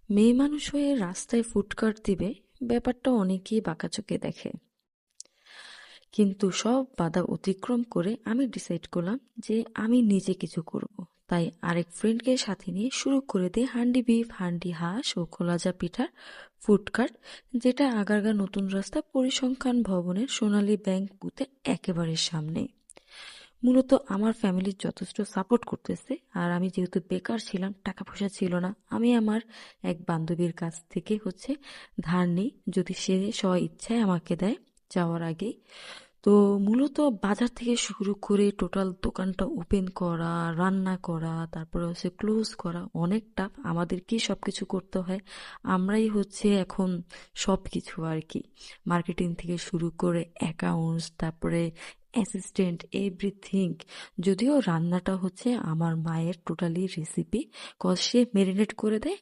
মেয়ে মানুষ হয়ে রাস্তায় ফুডকার্ট দিবে, ব্যাপারটা অনেকেই বাঁকা চোখে দেখে। কিন্তু সব বাধা অতিক্রম করে আমি ডিসাইড করলাম যে আমি নিজে কিছু করব। তাই আরেক ফ্রেন্ডকে সাথে নিয়ে শুরু করে দিই হান্ডি বিফ, হান্ডি হাঁস ও খোলাজা পিঠার ফুডকার্ট, যেটা আগারগাঁ নতুন রাস্তা পরিসংখ্যান ভবনের সোনালী ব্যাংক বুথের একেবারে সামনে। মূলত আমার ফ্যামিলির যথেষ্ট সাপোর্ট করতেছে, আর আমি যেহেতু বেকার ছিলাম, টাকা পয়সা ছিল না, আমি আমার এক বান্ধবীর কাছ থেকে ধার নিই, যদি সে স্ব ইচ্ছায় আমাকে দেয় যাওয়ার আগেই। তো মূলত বাজার থেকে শুরু করে টোটাল দোকানটা ওপেন করা, রান্না করা, তারপরে ক্লোজ করা অনেক টাফ। আমাদেরকেই সবকিছু করতে হয়, আমরাই এখন সবকিছু আর কি। মার্কেটিং থেকে শুরু করে অ্যাকাউন্টস, তারপরে অ্যাসিস্ট্যান্ট, এভরিথিং। যদিও রান্নাটা আমার মায়ের টোটালি রেসিপি, কজ সে মেরিনেট করে দেয়,